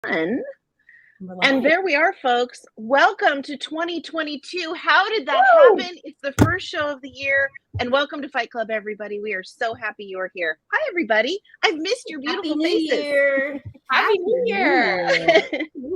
And there we are, folks. Welcome to 2022. How did that happen? It's the first show of the year. And welcome to Fight Club, everybody. We are so happy you are here. Hi, everybody. I've missed your beautiful faces. Happy New Year.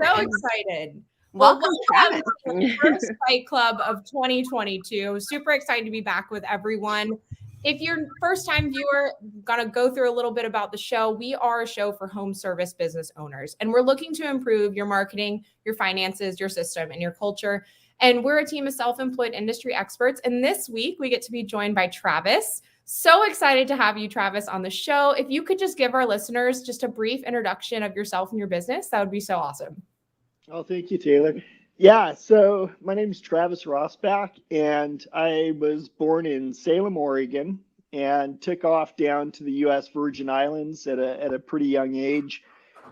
So excited. Welcome, Travis. To the first Fight Club of 2022. Super excited to be back with everyone. If you're a first-time viewer, gonna go through a little bit about the show. We are a show for home service business owners, and we're looking to improve your marketing, your finances, your system, and your culture. And we're a team of self-employed industry experts. And this week, we get to be joined by Travis. So excited to have you, Travis, on the show. If you could just give our listeners just a brief introduction of yourself and your business, that would be so awesome. Oh, thank you, Taylor. Yeah, so my name is Travis Rosbach, and I was born in Salem, Oregon, and took off down to the U.S. Virgin Islands at a pretty young age.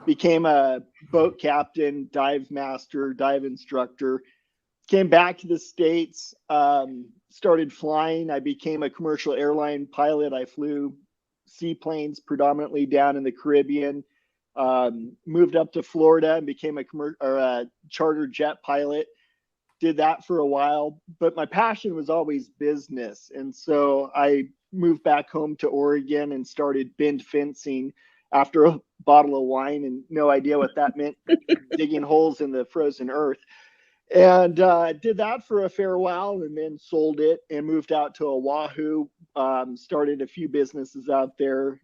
Became a boat captain, dive master, dive instructor. Came back to the States, started flying. I became a commercial airline pilot. I flew seaplanes predominantly down in the Caribbean. Moved up to Florida and became a charter jet pilot. Did that for a while, but my passion was always business. And so I moved back home to Oregon and started bend fencing after a bottle of wine and no idea what that meant, digging holes in the frozen earth. And did that for a fair while and then sold it and moved out to Oahu, started a few businesses out there,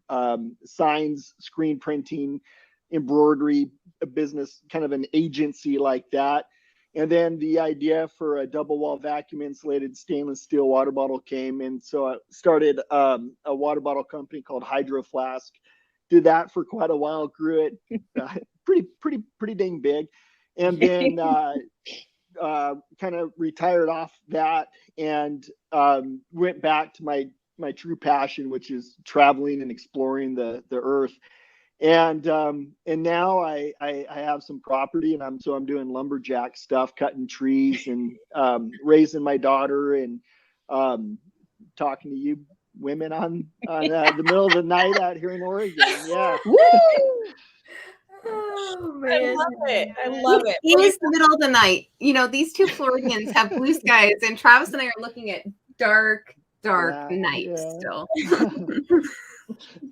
signs, screen printing, embroidery, a business, kind of an agency like that. And then the idea for a double wall vacuum insulated stainless steel water bottle came. And so I started a water bottle company called Hydro Flask. Did that for quite a while, grew it pretty dang big. And then kind of retired off that and went back to my true passion, which is traveling and exploring the earth. And now I have some property, and I'm doing lumberjack stuff, cutting trees and raising my daughter and talking to you women on the middle of the night out here in Oregon. Yeah. Oh, man. I love it. It is the middle of the night. You know, these two Floridians have blue skies, and Travis and I are looking at dark night still.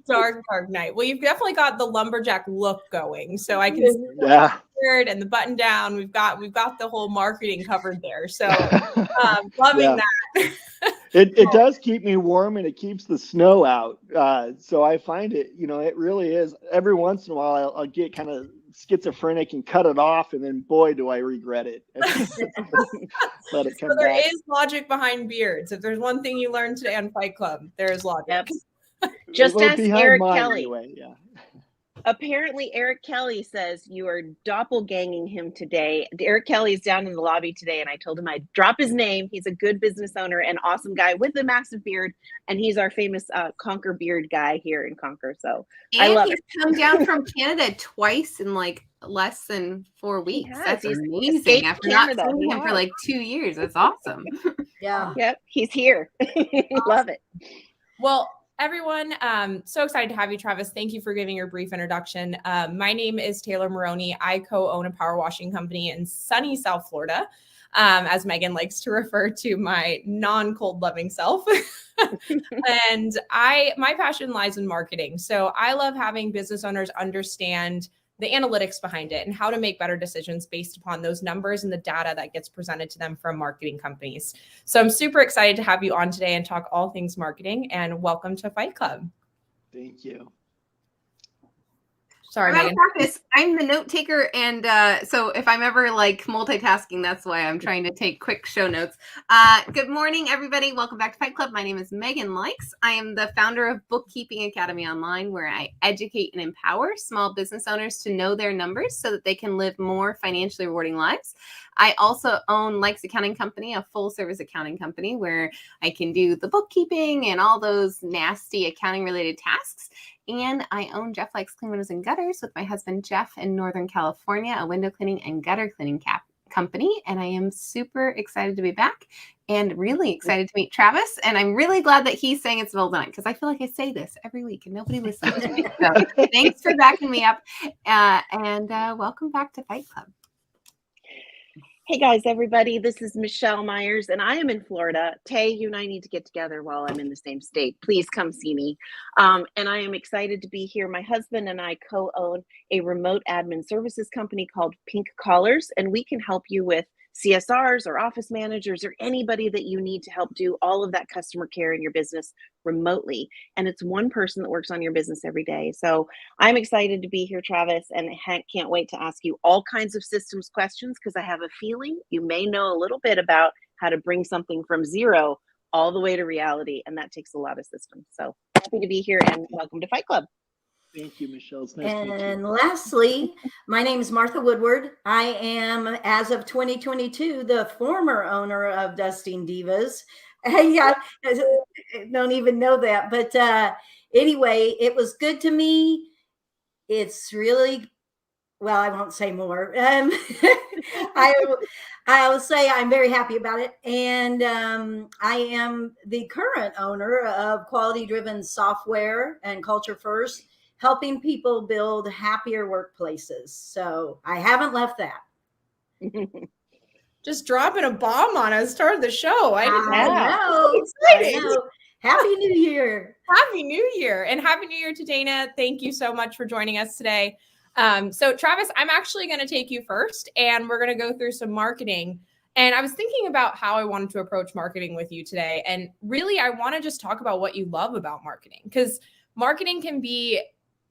Dark night. Well, you've definitely got the lumberjack look going. So I can see the shirt and the button down. We've got the whole marketing covered there. So loving that. It does keep me warm and it keeps the snow out. So I find it, it really is. Every once in a while, I'll get kind of schizophrenic and cut it off, and then boy, do I regret it. Let it come back. There is logic behind beards. If there's one thing you learned today on Fight Club, there is logic. Yep. Just ask Eric Kelly. Anyway, yeah. Apparently, Eric Kelly says you are doppelganging him today. Eric Kelly is down in the lobby today, and I told him I'd drop his name. He's a good business owner and awesome guy with a massive beard, and he's our famous Conquer beard guy here in Conquer. So I love it. He's come down from Canada twice in like less than 4 weeks. That's amazing. After not seeing him for like 2 years, that's awesome. Yeah. Yep. He's here. Love it. Well, everyone, so excited to have you, Travis. Thank you for giving your brief introduction. My name is Taylor Maroney. I co-own a power washing company in sunny South Florida, as Megan likes to refer to my non-cold loving self. And my passion lies in marketing. So I love having business owners understand the analytics behind it and how to make better decisions based upon those numbers and the data that gets presented to them from marketing companies. So I'm super excited to have you on today and talk all things marketing, and welcome to Fight Club. Thank you. Sorry, Megan. I'm the note taker, and so if I'm ever like multitasking, that's why I'm trying to take quick show notes. Good morning, everybody. Welcome back to Fight Club. My name is Megan Likes. I am the founder of Bookkeeping Academy Online, where I educate and empower small business owners to know their numbers so that they can live more financially rewarding lives. I also own Likes Accounting Company, a full service accounting company where I can do the bookkeeping and all those nasty accounting related tasks. And I own Jeff Likes Clean Windows and Gutters with my husband, Jeff, in Northern California, a window cleaning and gutter cleaning company, and I am super excited to be back and really excited to meet Travis. And I'm really glad that he's saying it's well done, because I feel like I say this every week and nobody listens to me. So thanks for backing me up, and welcome back to Fight Club. Hey guys, everybody, this is Michelle Myers, and I am in Florida. Tay, you and I need to get together while I'm in the same state. Please come see me. And I am excited to be here. My husband and I co-own a remote admin services company called Pink Collars, and we can help you with CSRs or office managers or anybody that you need to help do all of that customer care in your business remotely. And it's one person that works on your business every day. So I'm excited to be here, Travis, and can't wait to ask you all kinds of systems questions, because I have a feeling you may know a little bit about how to bring something from zero all the way to reality. And that takes a lot of systems. So happy to be here, and welcome to Fight Club. Thank you, Michelle. It's nice to meet you. And lastly, my name is Martha Woodward. I am, as of 2022, the former owner of Dusting Divas. Yeah, don't even know that. But anyway, it was good to me. It's really, well, I won't say more. I will say I'm very happy about it. And I am the current owner of Quality Driven Software and Culture First, helping people build happier workplaces. So I haven't left that. Just dropping a bomb on us, start of the show. I know. Happy New Year. Happy New Year. And Happy New Year to Dana. Thank you so much for joining us today. So Travis, I'm actually going to take you first, and we're going to go through some marketing. And I was thinking about how I wanted to approach marketing with you today. And really, I want to just talk about what you love about marketing, because marketing can be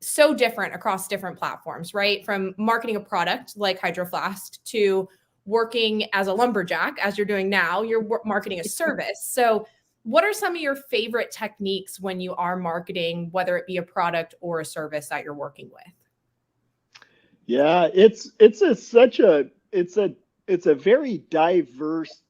so different across different platforms, right? From marketing a product like Hydro Flask to working as a lumberjack, as you're doing now, you're marketing a service. So what are some of your favorite techniques when you are marketing, whether it be a product or a service that you're working with? Yeah, it's a very diverse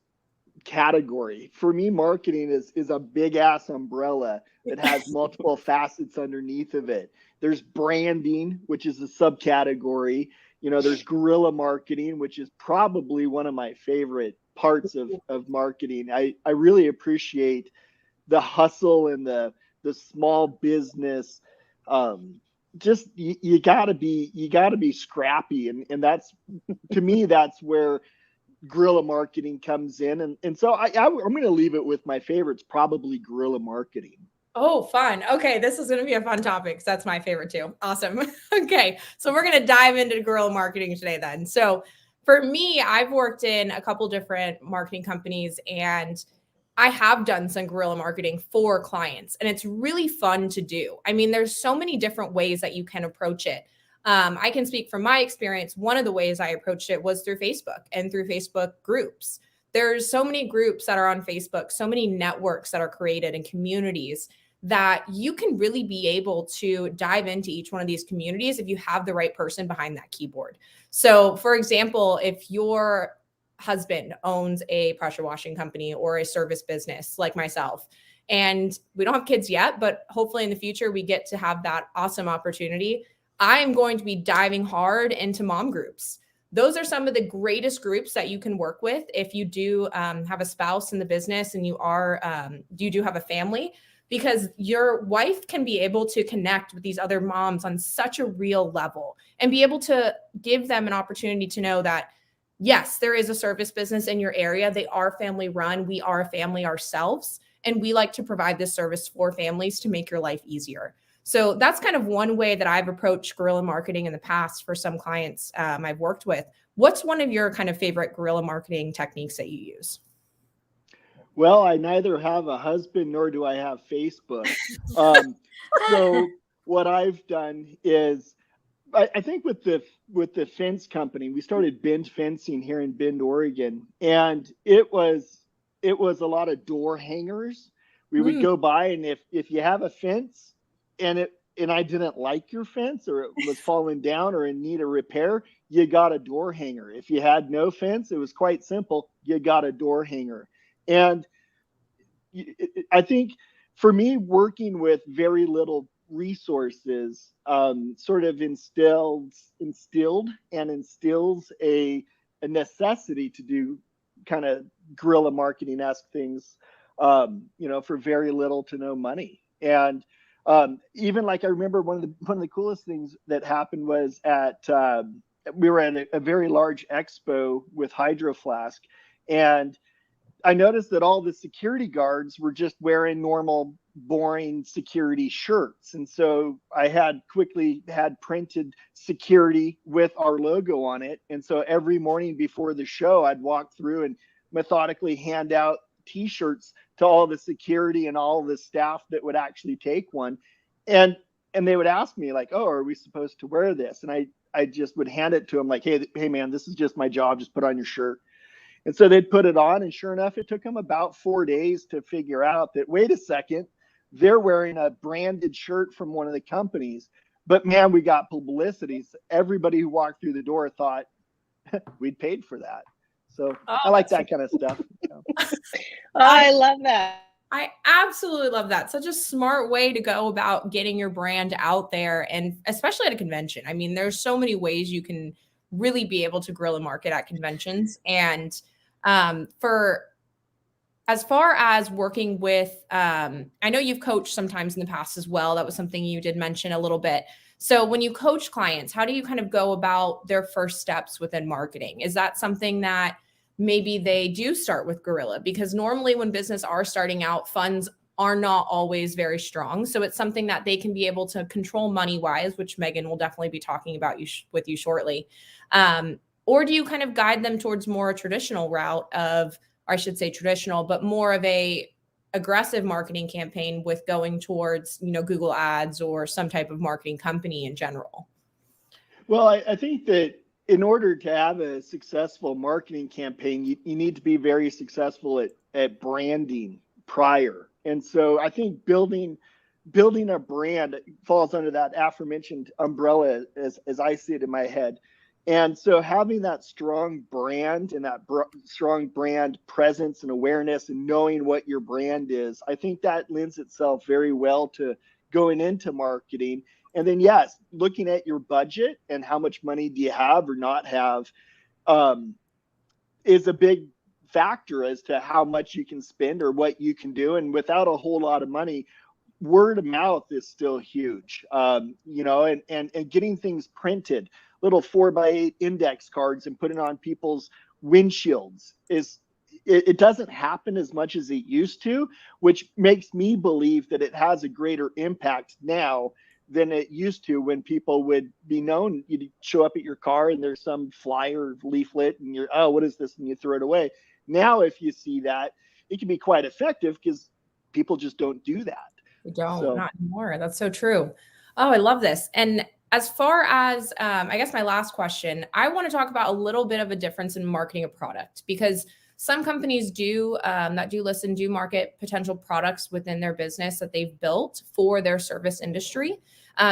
category. For me, marketing is a big ass umbrella that has multiple facets underneath of it. There's branding, which is a subcategory. You know, there's guerrilla marketing, which is probably one of my favorite parts of marketing. I really appreciate the hustle and the small business. Just you gotta be scrappy, and that's, to me, that's where guerrilla marketing comes in. And so I'm going to leave it with my favorites, probably guerrilla marketing. Oh, fun. Okay, this is going to be a fun topic, because that's my favorite too. Awesome. Okay, so we're going to dive into guerrilla marketing today then. So for me, I've worked in a couple different marketing companies, and I have done some guerrilla marketing for clients, and it's really fun to do. I mean, there's so many different ways that you can approach it. I can speak from my experience. One of the ways I approached it was through Facebook and through Facebook groups. There's so many groups that are on Facebook, so many networks that are created and communities that you can really be able to dive into each one of these communities if you have the right person behind that keyboard. So for example, if your husband owns a pressure washing company or a service business like myself, and we don't have kids yet, but hopefully in the future we get to have that awesome opportunity, I am going to be diving hard into mom groups. Those are some of the greatest groups that you can work with if you do have a spouse in the business and you do have a family, because your wife can be able to connect with these other moms on such a real level and be able to give them an opportunity to know that, yes, there is a service business in your area. They are family run. We are a family ourselves, and we like to provide this service for families to make your life easier. So that's kind of one way that I've approached guerrilla marketing in the past for some clients I've worked with. What's one of your kind of favorite guerrilla marketing techniques that you use? Well, I neither have a husband nor do I have Facebook. So what I've done is, I think with the fence company, we started Bend Fencing here in Bend, Oregon, and it was a lot of door hangers. We would go by, and if you have a fence and I didn't like your fence, or it was falling down or in need of repair, you got a door hanger. If you had no fence, it was quite simple. You got a door hanger. And I think for me, working with very little resources sort of instilled and instills a a necessity to do kind of guerrilla marketing-esque things, for very little to no money. And even like I remember one of the coolest things that happened was we were at a very large expo with Hydro Flask, and I noticed that all the security guards were just wearing normal, boring security shirts. And so I quickly had printed security with our logo on it. And so every morning before the show, I'd walk through and methodically hand out t-shirts to all the security and all the staff that would actually take one. And they would ask me like, oh, are we supposed to wear this? And I just would hand it to them like, hey man, this is just my job. Just put on your shirt. And so they'd put it on, and sure enough, it took them about 4 days to figure out that, wait a second, they're wearing a branded shirt from one of the companies. But man, we got publicity. So everybody who walked through the door thought we'd paid for that. So I like that kind of stuff. I love that. I absolutely love that. Such a smart way to go about getting your brand out there, and especially at a convention. I mean, there's so many ways you can really be able to guerrilla market at conventions. And for as far as working with, I know you've coached sometimes in the past as well. That was something you did mention a little bit. So when you coach clients, how do you kind of go about their first steps within marketing? Is that something that maybe they do start with guerrilla? Because normally when business are starting out, funds are not always very strong. So it's something that they can be able to control money wise, which Megan will definitely be talking about with you shortly. Or do you kind of guide them towards more a traditional route of, or I should say traditional, but more of a aggressive marketing campaign with going towards, Google ads or some type of marketing company in general? Well, I think that in order to have a successful marketing campaign, you need to be very successful at branding prior. And so I think building a brand falls under that aforementioned umbrella as I see it in my head. And so having that strong brand and that strong brand presence and awareness and knowing what your brand is, I think that lends itself very well to going into marketing. And then, yes, looking at your budget and how much money do you have or not have is a big factor as to how much you can spend or what you can do. And without a whole lot of money, word of mouth is still huge, and getting things printed, little 4x8 index cards and putting on people's windshields it doesn't happen as much as it used to, which makes me believe that it has a greater impact now than it used to, when people would be known. You'd show up at your car and there's some flyer leaflet and you're, oh, what is this? And you throw it away. Now, if you see that, it can be quite effective because people just don't do that. They don't, not anymore. That's so true. Oh, I love this. And as far as, I guess my last question, I want to talk about a little bit of a difference in marketing a product, because some companies do market potential products within their business that they've built for their service industry.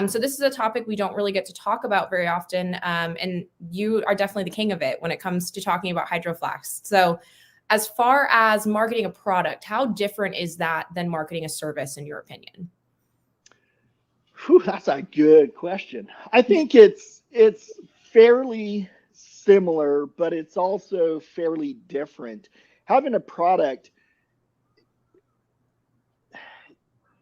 So this is a topic we don't really get to talk about very often. And you are definitely the king of it when it comes to talking about Hydro Flask. So as far as marketing a product, how different is that than marketing a service, in your opinion? Whew, that's a good question. I think it's fairly similar, but it's also fairly different. Having a product,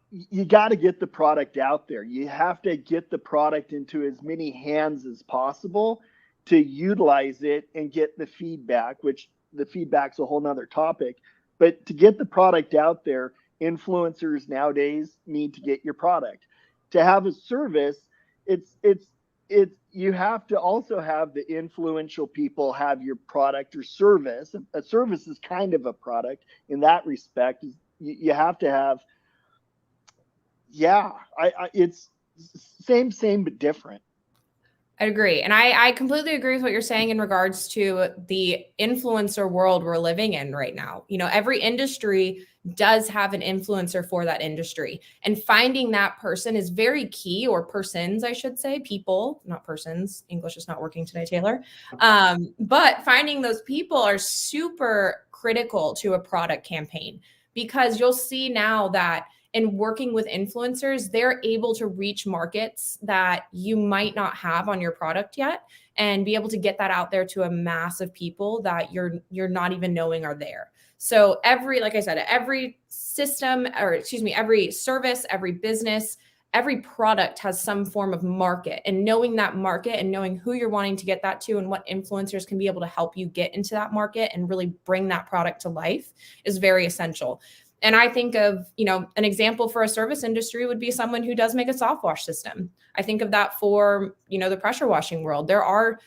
you got to get the product out there. You have to get the product into as many hands as possible to utilize it and get the feedback, which the feedback's a whole nother topic. But to get the product out there, influencers nowadays need to get your product. To have a service, it's you have to also have the influential people have your product or service. A service is kind of a product in that respect. You have to have, it's same but different. I agree. And I completely agree with what you're saying in regards to the influencer world we're living in right now. Every industry does have an influencer for that industry, and finding that person is very key, or persons, I should say, people, not persons. English is not working today, Taylor. But finding those people are super critical to a product campaign, because you'll see now that in working with influencers, they're able to reach markets that you might not have on your product yet, and be able to get that out there to a mass of people that you're not even knowing are there. So like I said, every system, or excuse me, every service, every business, every product has some form of market, and knowing that market and knowing who you're wanting to get that to and what influencers can be able to help you get into that market and really bring that product to life is very essential. And I think of, an example for a service industry would be someone who does make a soft wash system. I think of that for, the pressure washing world. There are,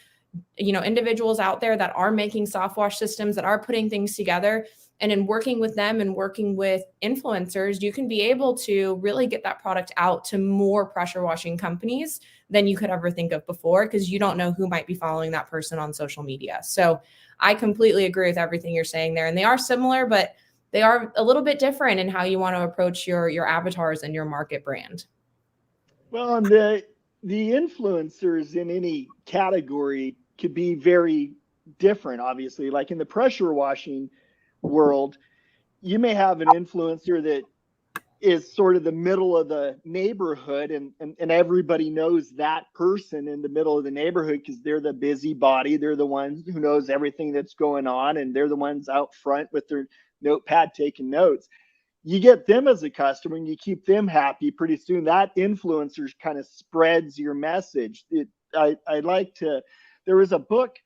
individuals out there that are making soft wash systems, that are putting things together. And in working with them and working with influencers, you can be able to really get that product out to more pressure washing companies than you could ever think of before, because you don't know who might be following that person on social media. So I completely agree with everything you're saying there. And they are similar, but they are a little bit different in how you want to approach your avatars and your market brand. Well, and the influencers in any category could be very different, obviously. Like in the pressure washing world, you may have an influencer that is sort of the middle of the neighborhood, and everybody knows that person in the middle of the neighborhood because they're the busybody. They're the ones who knows everything that's going on, and they're the ones out front with their notepad taking notes. You get them as a customer and you keep them happy. Pretty soon that influencer kind of spreads your message. There was a book,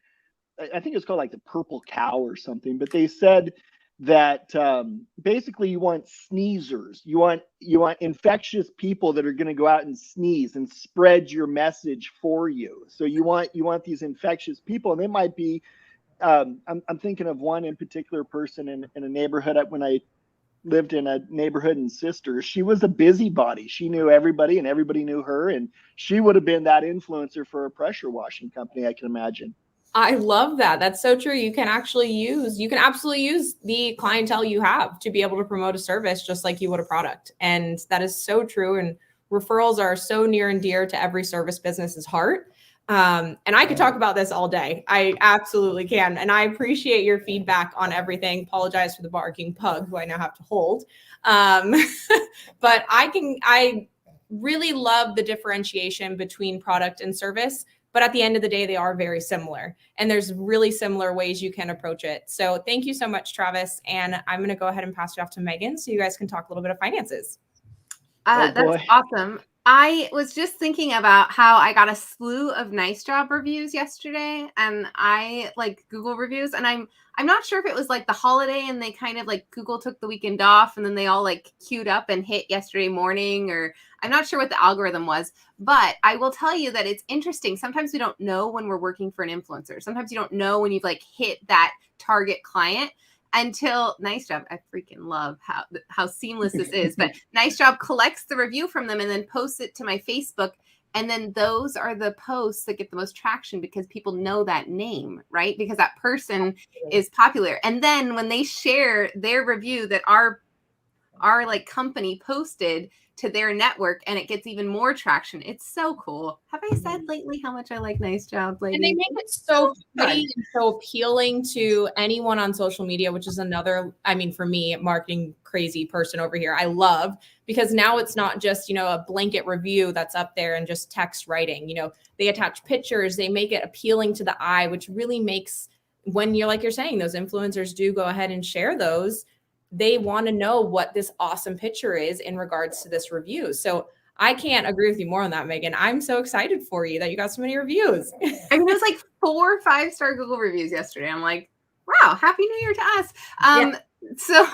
I think it's called like The Purple Cow or something, but they said that basically you want sneezers. You want infectious people that are going to go out and sneeze and spread your message for you. So you want these infectious people, and they might be, I'm thinking of one in particular person in a neighborhood when I lived in a neighborhood in Sisters. She was a busybody. She knew everybody and everybody knew her, and she would have been that influencer for a pressure washing company, I can imagine. I love that. That's so true. You can absolutely use the clientele you have to be able to promote a service just like you would a product. And that is so true. And referrals are so near and dear to every service business's heart. And I could talk about this all day. I absolutely can. And I appreciate your feedback on everything. Apologize for the barking pug who I now have to hold. But I really love the differentiation between product and service. But at the end of the day, they are very similar. And there's really similar ways you can approach it. So thank you so much, Travis. And I'm going to go ahead and pass you off to Megan so you guys can talk a little bit of finances. That's awesome. I was just thinking about how I got a slew of Nice Job reviews yesterday, and I like Google reviews, and I'm not sure if it was like the holiday and they kind of like Google took the weekend off and then they all like queued up and hit yesterday morning, or I'm not sure what the algorithm was, but I will tell you that it's interesting. Sometimes we don't know when we're working for an influencer. Sometimes you don't know when you've like hit that target client until Nice Job. I freaking love how seamless this is, but Nice Job collects the review from them and then posts it to my Facebook. And then those are the posts that get the most traction because people know that name, right? Because that person is popular. And then when they share their review that our like company posted to their network, and it gets even more traction. It's so cool. Have I said lately how much I like Nice Job, ladies? And they make it so pretty and so appealing to anyone on social media, which is another, for me, marketing crazy person over here. I love because now it's not just, a blanket review that's up there and just text writing. They attach pictures, they make it appealing to the eye, which really makes, when you're saying, those influencers do go ahead and share those, they want to know what this awesome picture is in regards to this review. So I can't agree with you more on that, Megan. I'm so excited for you that you got so many reviews. It was like 4 5-star Google reviews yesterday. I'm like, wow, Happy New Year to us. Yeah. So,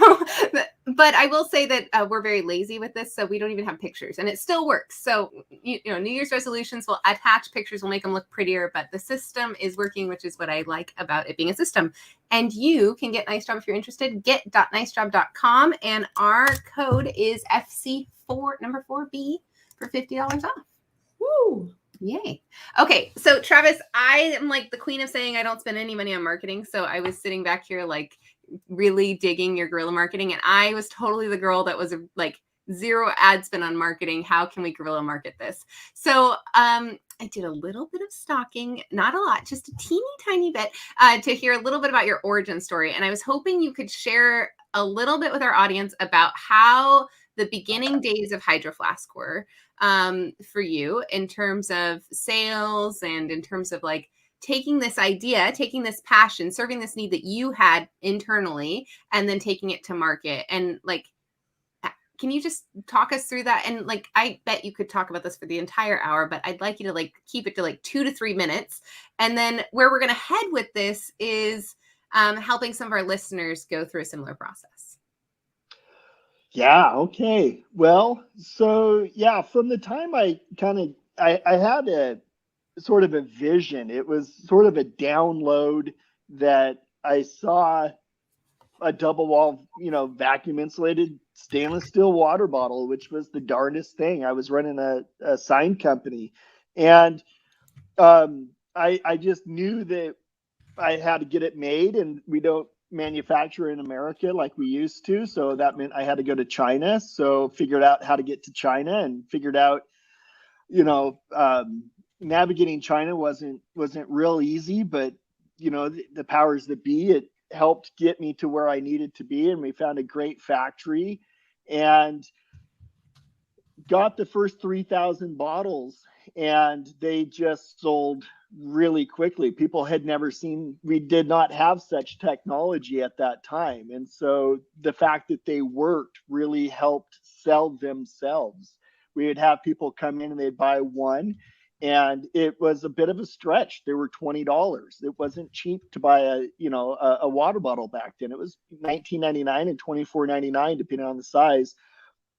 but I will say that we're very lazy with this. So we don't even have pictures and it still works. So, New Year's resolutions will attach pictures, will make them look prettier, but the system is working, which is what I like about it being a system. And you can get Nice Job if you're interested, get.nicejob.com. And our code is FC4B for $50 off. Woo! Yay. Okay. So Travis, I am like the queen of saying I don't spend any money on marketing. So I was sitting back here, like really digging your guerrilla marketing. And I was totally the girl that was like zero ad spend on marketing. How can we guerrilla market this? So, I did a little bit of stalking, not a lot, just a teeny tiny bit, to hear a little bit about your origin story. And I was hoping you could share a little bit with our audience about how the beginning days of Hydro Flask were for you in terms of sales and in terms of like taking this idea, taking this passion, serving this need that you had internally, and then taking it to market. And like, can you just talk us through that? And like, I bet you could talk about this for the entire hour, but I'd like you to like keep it to like 2 to 3 minutes. And then where we're going to head with this is helping some of our listeners go through a similar process. Yeah. Okay. Well, so yeah, from the time I had a sort of a vision, it was sort of a download that I saw a double wall, vacuum insulated stainless steel water bottle, which was the darndest thing. I was running a sign company, and I just knew that I had to get it made, and we don't manufacture in America like we used to. So that meant I had to go to China. So figured out how to get to China, and figured out, navigating China wasn't real easy, but the powers that be, it helped get me to where I needed to be. And we found a great factory and got the first 3,000 bottles, and they just sold really quickly. People had never seen, we did not have such technology at that time. And so the fact that they worked really helped sell themselves. We would have people come in and they'd buy one, and it was a bit of a stretch. They were $20. It wasn't cheap to buy a water bottle back then. It was $19.99 and $24.99 depending on the size.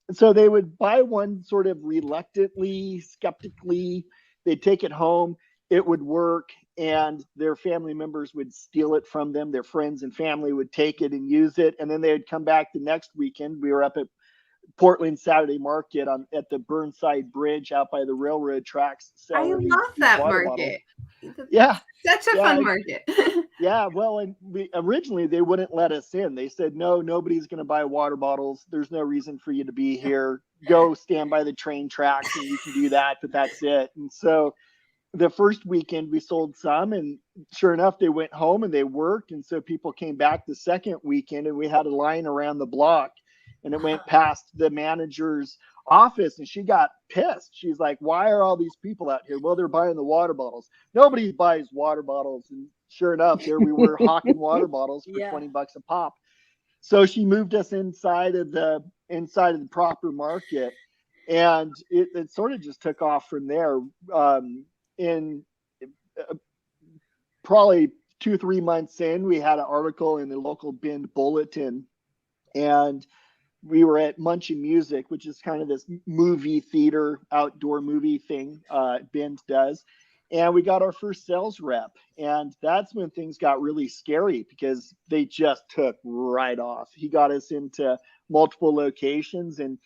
And so they would buy one sort of reluctantly, skeptically. They'd take it home. It would work, and their family members would steal it from them. Their friends and family would take it and use it, and then they would come back the next weekend. We were up at Portland Saturday Market at the Burnside Bridge out by the railroad tracks. I love that market. Yeah. Such a fun market. Yeah. Well, and originally they wouldn't let us in. They said, no, nobody's going to buy water bottles. There's no reason for you to be here. Go stand by the train tracks and you can do that, but that's it. And so the first weekend we sold some, and sure enough, they went home and they worked. And so people came back the second weekend, and we had a line around the block. And it went past the manager's office, and she got pissed. She's like, why are all these people out here? Well, they're buying the water bottles. Nobody buys water bottles. And sure enough, there we were hawking water bottles for $20 a pop. So she moved us inside of the proper market, and it sort of just took off from there. In probably 2-3 months in, we had an article in the local Bend Bulletin, and we were at Munchin Music, which is kind of this movie theater, outdoor movie thing Bend does. And we got our first sales rep. And that's when things got really scary, because they just took right off. He got us into multiple locations and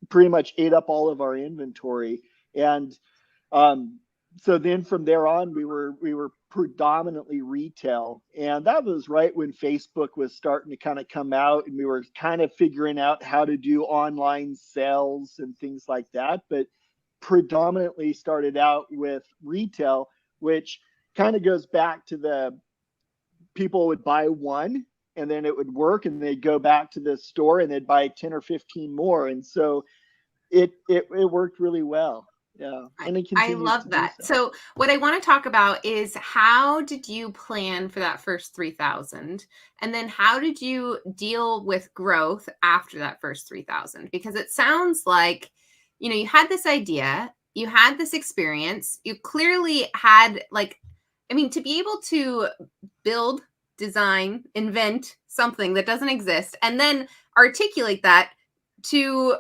pretty much ate up all of our inventory. And so then from there on, we were predominantly retail. And that was right when Facebook was starting to kind of come out, and we were kind of figuring out how to do online sales and things like that. But predominantly started out with retail, which kind of goes back to the people would buy one and then it would work, and they'd go back to the store and they'd buy 10 or 15 more. And so it worked really well. Yeah. And I love that. So what I want to talk about is, how did you plan for that first 3,000? And then how did you deal with growth after that first 3,000? Because it sounds like, you had this idea, you had this experience, you clearly had to be able to build, design, invent something that doesn't exist, and then articulate that to,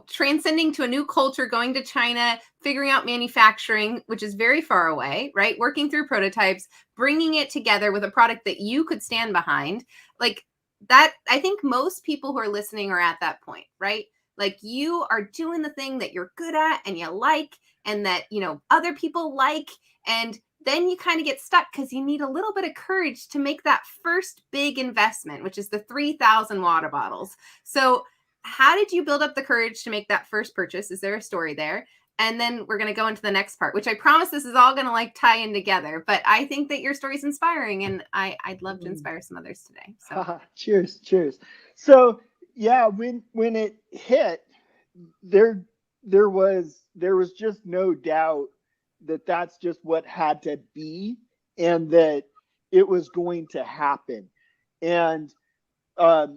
transcending to a new culture, going to China, figuring out manufacturing, which is very far away, right? Working through prototypes, bringing it together with a product that you could stand behind. Like that, I think most people who are listening are at that point, right? Like, you are doing the thing that you're good at and you like, and that, other people like. And then you kind of get stuck because you need a little bit of courage to make that first big investment, which is the 3,000 water bottles. So how did you build up the courage to make that first purchase? Is there a story there? And then we're going to go into the next part, which I promise this is all going to tie in together. But I think that your story is inspiring, and I'd love to inspire some others today. So cheers. So yeah, when it hit, there was just no doubt that that's just what had to be, and that it was going to happen. And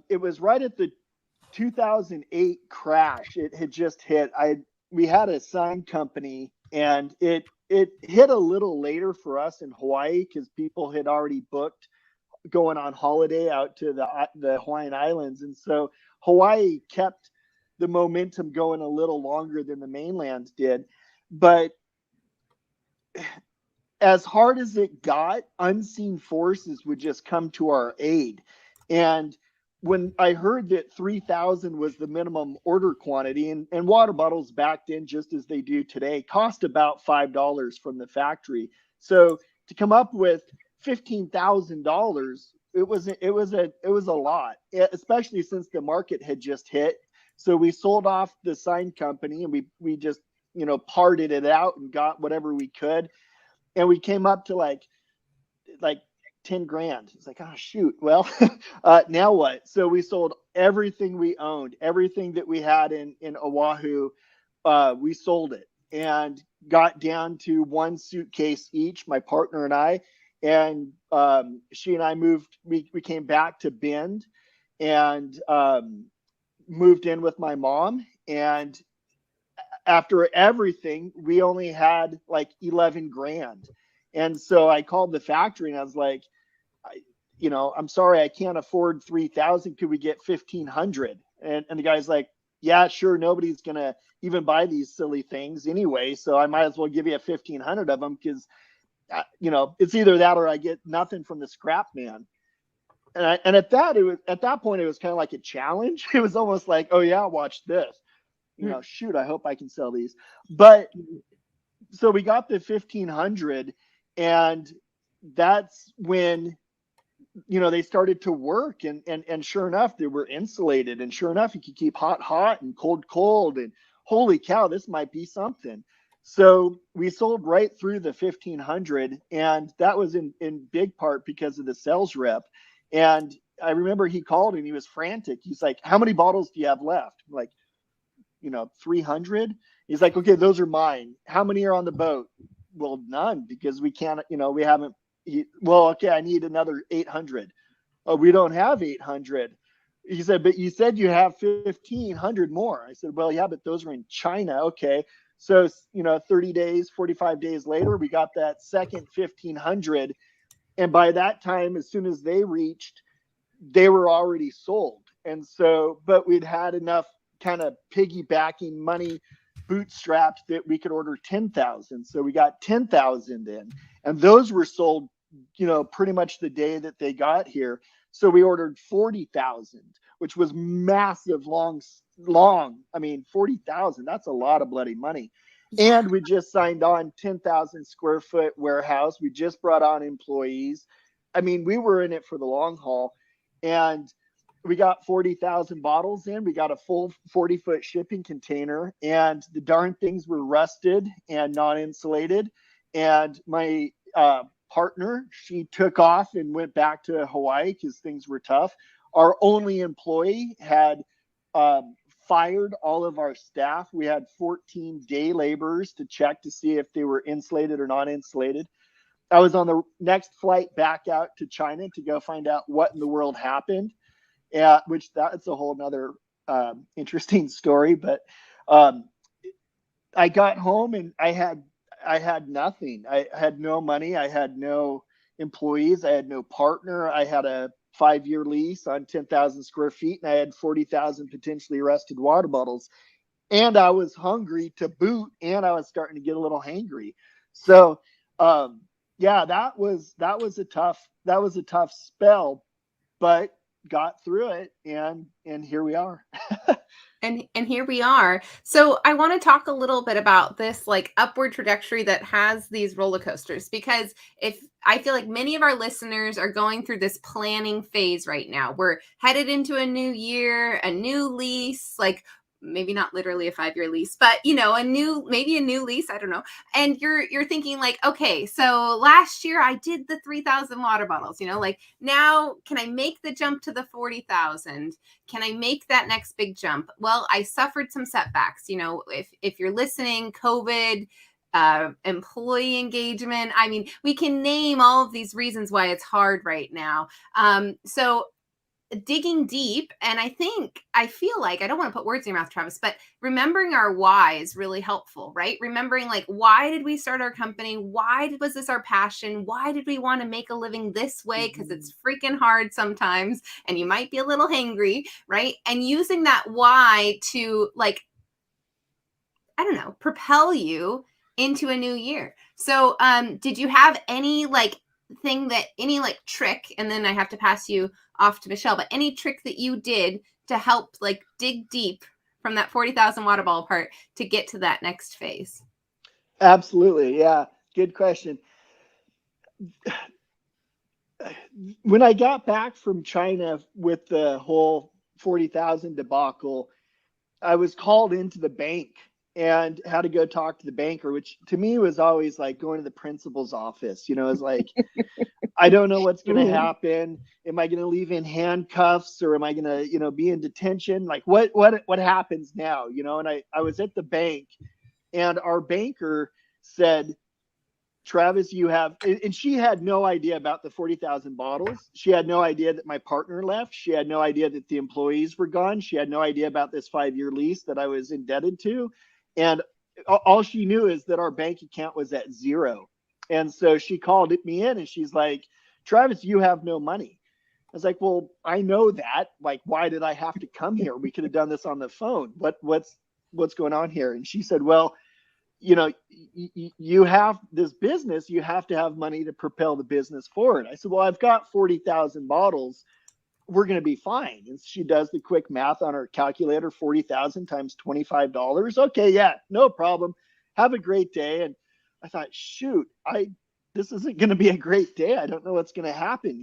it was right at the 2008 crash. It had just hit. We had a sign company, and it hit a little later for us in Hawaii because people had already booked going on holiday out to the Hawaiian Islands, and so Hawaii kept the momentum going a little longer than the mainland did. But as hard as it got, unseen forces would just come to our aid. And when I heard that 3,000 was the minimum order quantity, and water bottles back then, just as they do today, cost about $5 from the factory. So to come up with $15,000, it was a lot, especially since the market had just hit. So we sold off the sign company, and we just, parted it out and got whatever we could. And we came up to like 10 grand. It's like, oh shoot. Well, now what? So we sold everything we owned, everything that we had in Oahu. We sold it and got down to one suitcase each, my partner and I. And she and I moved, we came back to Bend and moved in with my mom. And after everything, we only had like 11 grand. And so I called the factory and I was like, I'm sorry, I can't afford 3,000. Could we get 1,500? And the guy's like, yeah, sure. Nobody's going to even buy these silly things anyway. So I might as well give you 1,500 of them because, it's either that or I get nothing from the scrap man. And at that point, it was kind of like a challenge. It was almost like, oh yeah, watch this. Shoot, I hope I can sell these. But so we got the 1,500, and that's when, they started to work, and sure enough, they were insulated, and sure enough, you could keep hot and cold, and holy cow, this might be something. So we sold right through the 1,500, and that was in big part because of the sales rep. And I remember he called and he was frantic. He's like, how many bottles do you have left? I'm like, 300. He's like, okay, those are mine. How many are on the boat? Well, none, because we can't, we haven't. Okay, I need another 800. Oh, we don't have 800. He said, but you said you have 1,500 more. I said, well, yeah, but those are in China. Okay. So, 30 days, 45 days later, we got that second 1,500. And by that time, as soon as they reached, they were already sold. And so, but we'd had enough kind of piggybacking money bootstrapped that we could order 10,000. So we got 10,000 in, and those were sold, pretty much the day that they got here. So we ordered 40,000, which was massive, long. I mean, 40,000, that's a lot of bloody money. And we just signed on 10,000 square foot warehouse. We just brought on employees. I mean, we were in it for the long haul, and we got 40,000 bottles in. We got a full 40-foot shipping container, and the darn things were rusted and non-insulated. And my partner, she took off and went back to Hawaii because things were tough. Our only employee had fired all of our staff. We had 14 day laborers to check to see if they were insulated or not insulated. I was on the next flight back out to China to go find out what in the world happened. Which that's a whole nother interesting story. But I got home and I had nothing. I had no money. I had no employees. I had no partner. I had a 5-year lease on 10,000 square feet, and I had 40,000 potentially arrested water bottles. And I was hungry to boot, and I was starting to get a little hangry. So yeah, that was a tough spell, but got through it, and here we are. And here we are. So I want to talk a little bit about this like upward trajectory that has these roller coasters, because if I feel like many of our listeners are going through this planning phase right now. We're headed into a new year, a new lease. Like, maybe not literally a 5-year lease, but maybe a new lease, I don't know. And you're thinking like, okay, so last year I did the 3,000 water bottles, like now can I make the jump to the 40,000? Can I make that next big jump? Well, I suffered some setbacks, if you're listening, COVID, employee engagement. I mean, we can name all of these reasons why it's hard right now. So digging deep, and I feel like, I don't want to put words in your mouth, Travis, but remembering our why is really helpful, right? Remembering like, why did we start our company? Why was this our passion? Why did we want to make a living this way? Because it's freaking hard sometimes, and you might be a little hangry, right? And using that why to like, I don't know, propel you into a new year. So did you have any trick, and then I have to pass you off to Michelle, but any trick that you did to help like dig deep from that 40,000 water bottle part to get to that next phase? Absolutely. Yeah. Good question. When I got back from China with the whole 40,000 debacle, I was called into the bank and had to go talk to the banker, which to me was always like going to the principal's office. It's like, I don't know what's going to happen. Am I going to leave in handcuffs, or am I going to, be in detention? Like what happens now? And I was at the bank, and our banker said, Travis, you have, and she had no idea about the 40,000 bottles. She had no idea that my partner left. She had no idea that the employees were gone. She had no idea about this 5-year lease that I was indebted to. And all she knew is that our bank account was at zero. And so she called me in, and she's like, Travis, you have no money. I was like, well, I know that. Like, why did I have to come here? We could have done this on the phone. What's going on here? And she said, well, you have this business, you have to have money to propel the business forward. I said, well, I've got 40,000 bottles. We're going to be fine. And she does the quick math on her calculator, 40,000 times $25. Okay. Yeah, no problem. Have a great day. And I thought, shoot, this isn't going to be a great day. I don't know what's going to happen,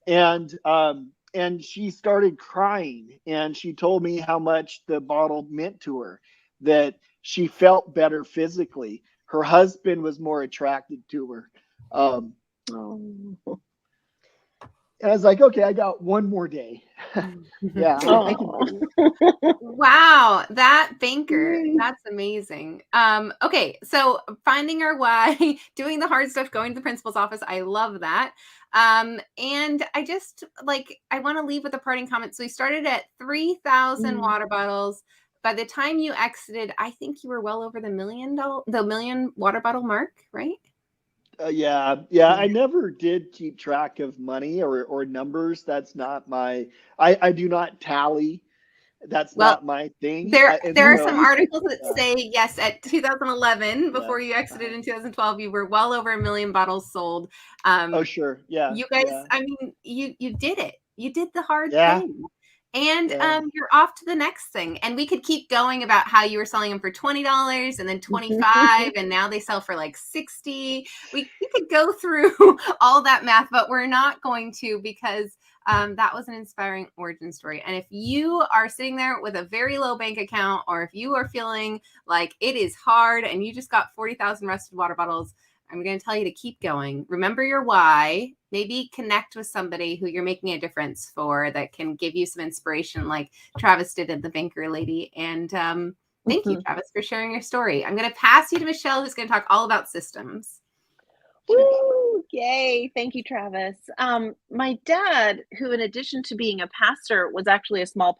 and she started crying, and she told me how much the bottle meant to her, that she felt better physically. Her husband was more attracted to her. And I was like, okay, I got one more day. Yeah. Wow, that banker, that's amazing. Okay, so finding our why, doing the hard stuff, going to the principal's office, I love that. And I just I want to leave with a parting comment. So we started at 3,000 water bottles. By the time you exited, I think you were well over the million water bottle mark, right? Yeah. I never did keep track of money or numbers. That's not I do not tally. That's not my thing. There are some articles that say, yes, at 2011, before you exited in 2012, you were well over 1 million bottles sold. Oh, sure. Yeah. You guys, I mean, you did it. You did the hard thing. And you're off to the next thing. And we could keep going about how you were selling them for $20 and then $25, and now they sell for like $60. We could go through all that math, but we're not going to, because that was an inspiring origin story. And if you are sitting there with a very low bank account, or if you are feeling like it is hard and you just got 40,000 rusted water bottles, I'm going to tell you to keep going. Remember your why. Maybe connect with somebody who you're making a difference for, that can give you some inspiration, like Travis did at the banker lady. And thank you, Travis, for sharing your story. I'm going to pass you to Michelle, who's going to talk all about systems. Woo! Yay. Thank you, Travis. My dad, who in addition to being a pastor, was actually a small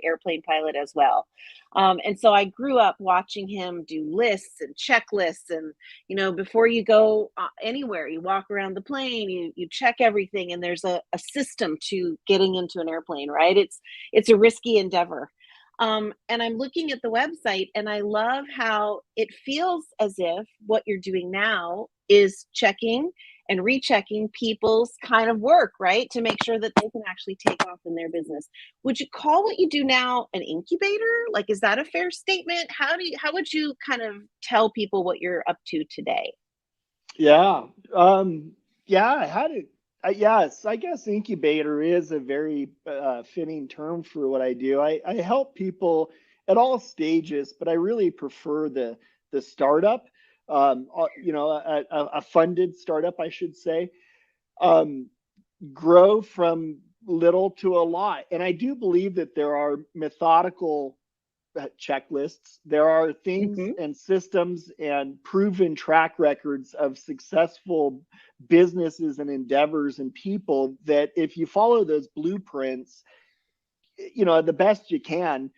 airplane pilot as well. And so I grew up watching him do lists and checklists. And, before you go anywhere, you walk around the plane, you check everything. And there's a system to getting into an airplane, right? It's a risky endeavor. And I'm looking at the website, and I love how it feels as if what you're doing now is checking and rechecking people's kind of work, right? To make sure that they can actually take off in their business. Would you call what you do now an incubator? Like, is that a fair statement? How would you kind of tell people what you're up to today? Yeah. Yes, I guess incubator is a very fitting term for what I do. I help people at all stages, but I really prefer the startup, a funded startup, I should say, grow from little to a lot. And I do believe that there are methodical checklists. There are things and systems and proven track records of successful businesses and endeavors and people that if you follow those blueprints, the best you can,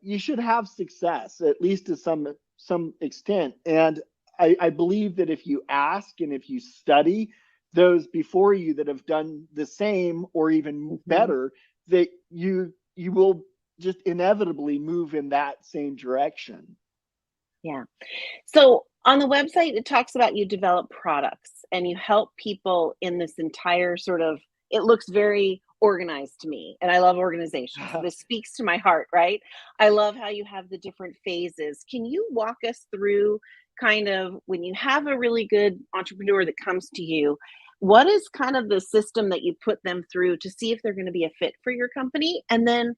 you should have success, at least to some extent. And I believe that if you ask and if you study those before you that have done the same or even better, that you will just inevitably move in that same direction. Yeah. So on the website, it talks about you develop products and you help people in this entire sort of, it looks very organized to me. And I love organization. So this speaks to my heart, right? I love how you have the different phases. Can you walk us through kind of when you have a really good entrepreneur that comes to you, what is kind of the system that you put them through to see if they're going to be a fit for your company? And then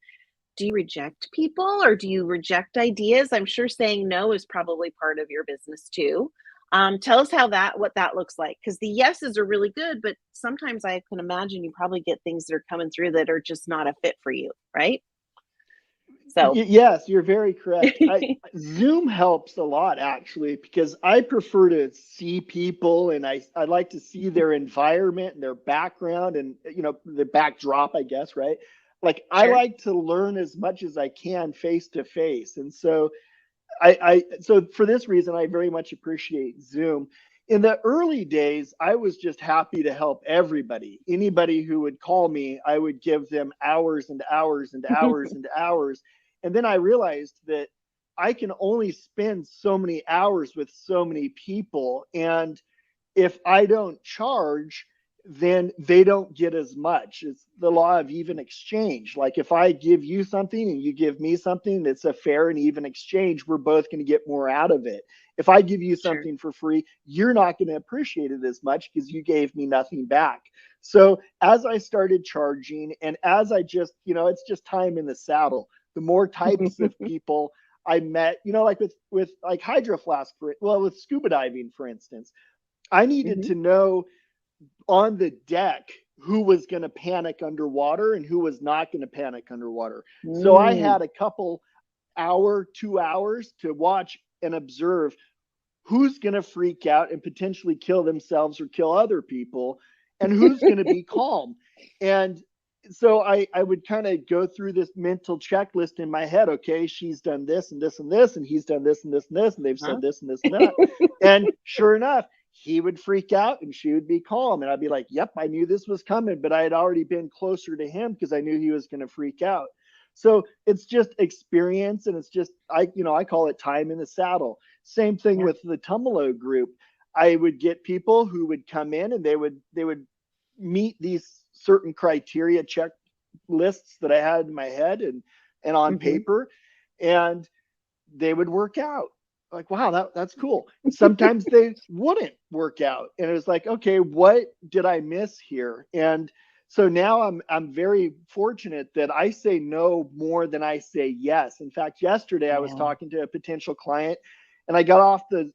do you reject people or do you reject ideas? I'm sure saying no is probably part of your business too. Tell us what that looks like, because the yeses are really good, but sometimes I can imagine you probably get things that are coming through that are just not a fit for you, right? So yes, you're very correct. Zoom helps a lot actually, because I prefer to see people and I like to see their environment and their background and the backdrop, I guess, right? Like I like to learn as much as I can face to face. And so so for this reason, I very much appreciate Zoom. In the early days, I was just happy to help everybody. Anybody who would call me, I would give them hours and hours and hours and hours. And then I realized that I can only spend so many hours with so many people. And if I don't charge, then they don't get as much. It's the law of even exchange. Like if I give you something and you give me something, that's a fair and even exchange. We're both going to get more out of it. If I give you something for free, you're not going to appreciate it as much because you gave me nothing back. So as I started charging and as I just, it's just time in the saddle, the more types of people I met, like with like Hydro Flask, with scuba diving, for instance, I needed to know on the deck who was going to panic underwater and who was not going to panic underwater. So I had a couple 2 hours to watch and observe who's going to freak out and potentially kill themselves or kill other people and who's going to be calm. And so I would kind of go through this mental checklist in my head. Okay, she's done this and this and this, and he's done this and this and this, and they've said this and this and that. And sure enough, he would freak out and she would be calm. And I'd be like, yep, I knew this was coming, but I had already been closer to him because I knew he was going to freak out. So it's just experience. And it's just, I call it time in the saddle. Same thing with the Tumalo group. I would get people who would come in and they would meet these certain criteria checklists that I had in my head and on paper, and they would work out. Like, wow, that's cool. Sometimes they wouldn't work out. And it was like, okay, what did I miss here? And so now I'm very fortunate that I say no more than I say yes. In fact, yesterday I was talking to a potential client and I got off the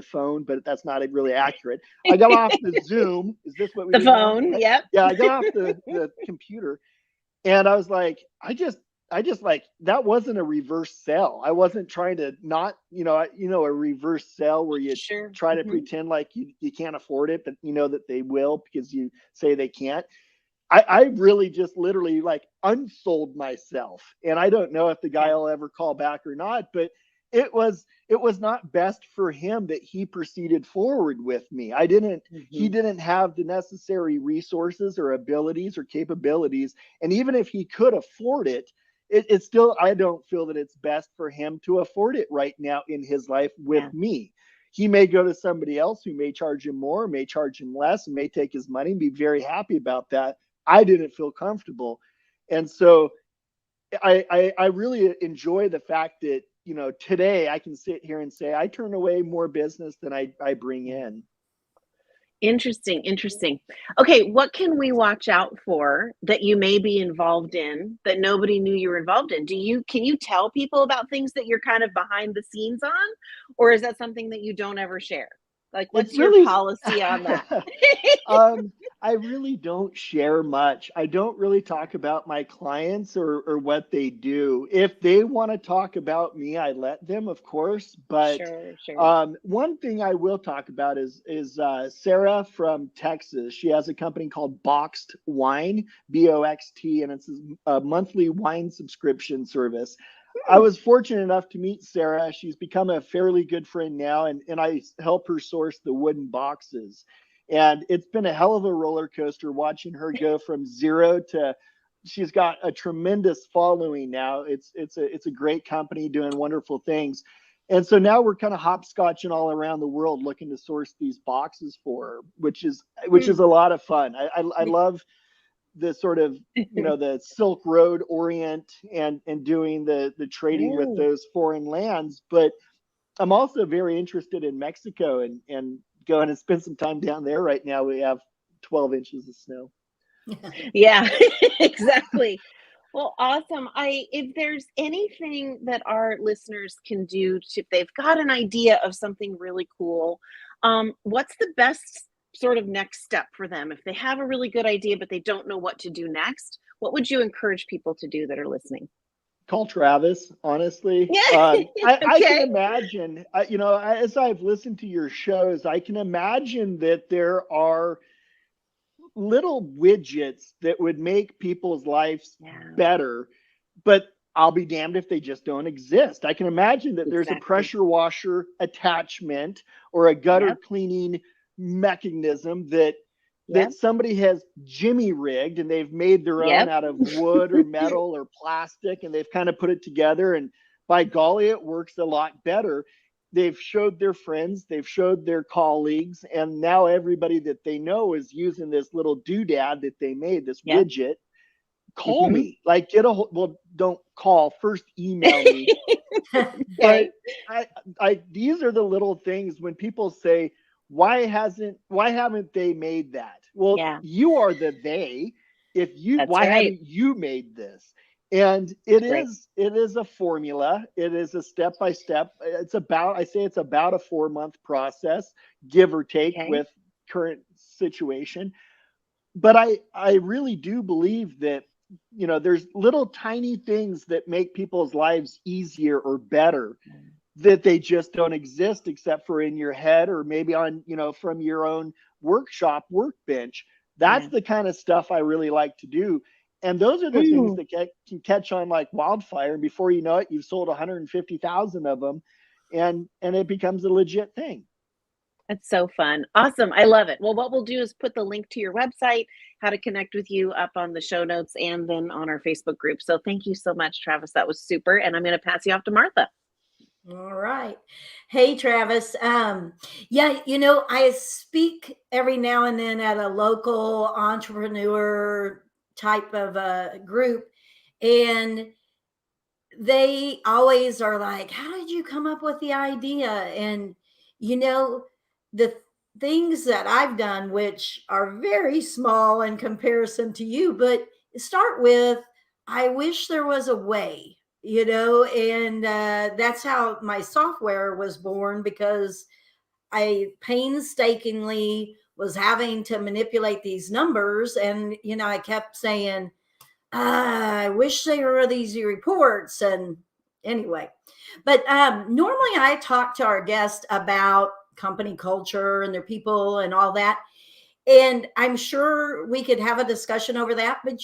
phone, but that's not really accurate. I got off the Zoom. Is this what we the phone? Right? Yep. Yeah, I got off the computer and I was like, I just like, that wasn't a reverse sell. I wasn't trying to not, a reverse sell where you try to pretend like you can't afford it, but you know that they will because you say they can't. I really just literally like unsold myself. And I don't know if the guy will ever call back or not, but it was not best for him that he proceeded forward with me. He didn't have the necessary resources or abilities or capabilities. And even if he could afford it, it's still, I don't feel that it's best for him to afford it right now in his life with me. He may go to somebody else who may charge him more, may charge him less, and may take his money and be very happy about that. I didn't feel comfortable. And so I really enjoy the fact that, today I can sit here and say I turn away more business than I bring in. Interesting, interesting. Okay, what can we watch out for that you may be involved in that nobody knew you were involved in? Can you tell people about things that you're kind of behind the scenes on, or is that something that you don't ever share? Like, It's what's your really, policy on that? I really don't share much. I don't really talk about my clients or what they do. If they want to talk about me, I let them, of course. But Sure, sure. one thing I will talk about is Sarah from Texas. She has a company called Boxed Wine, BOXT, and it's a monthly wine subscription service. I was fortunate enough to meet Sarah. She's become a fairly good friend now, and I help her source the wooden boxes. And it's been a hell of a roller coaster watching her go from zero to she's got a tremendous following now. It's a great company doing wonderful things. And so now we're kind of hopscotching all around the world looking to source these boxes for her, which is a lot of fun. I love the sort of the Silk Road Orient and doing the trading with those foreign lands. But I'm also very interested in Mexico and going and spend some time down there. Right now we have 12 inches of snow. Yeah, exactly. Well, awesome. If there's anything that our listeners can do if they've got an idea of something really cool, what's the best sort of next step for them? If they have a really good idea, but they don't know what to do next, what would you encourage people to do that are listening? Call Travis, honestly. Yeah. I can imagine, as I've listened to your shows, I can imagine that there are little widgets that would make people's lives better, but I'll be damned if they just don't exist. I can imagine that there's a pressure washer attachment or a gutter cleaning mechanism that somebody has jimmy rigged and they've made their own out of wood or metal or plastic, and they've kind of put it together, and by golly, it works a lot better. They've showed their friends, they've showed their colleagues, and now everybody that they know is using this little doodad that they made, this widget. Call me, like well, don't call, first email me. But these are the little things when people say, why haven't they made that? Well, you are the they. Why haven't you made this? And it is a formula. It is a step by step. It's about a 4-month process, give or take, with current situation. But I really do believe that there's little tiny things that make people's lives easier or better that they just don't exist except for in your head or maybe on from your own workbench. That's the kind of stuff I really like to do. And those are the things that can catch on like wildfire. And before you know it, you've sold 150,000 of them, and it becomes a legit thing. That's so fun. Awesome. I love it. Well, what we'll do is put the link to your website, how to connect with you, up on the show notes and then on our Facebook group. So thank you so much, Travis. That was super. And I'm going to pass you off to Martha. All right. Hey, Travis. I speak every now and then at a local entrepreneur type of a group, and they always are like, how did you come up with the idea? And the things that I've done, which are very small in comparison to you, but start with, I wish there was a way, and that's how my software was born, because I painstakingly was having to manipulate these numbers. And, I kept saying, I wish there were these reports. And anyway, but normally I talk to our guests about company culture and their people and all that. And I'm sure we could have a discussion over that. But,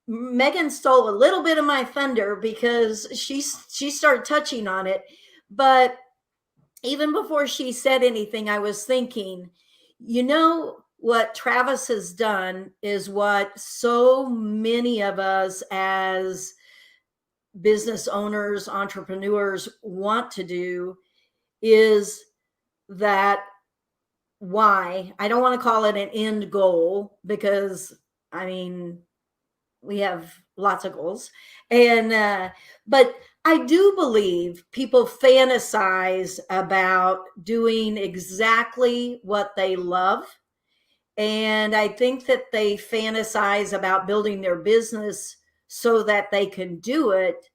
Megan stole a little bit of my thunder because she started touching on it. But even before she said anything, I was thinking, what Travis has done is what so many of us as business owners, entrepreneurs want to do, is that why. I don't want to call it an end goal, because we have lots of goals, and but I do believe people fantasize about doing exactly what they love. And I think that they fantasize about building their business so that they can do it.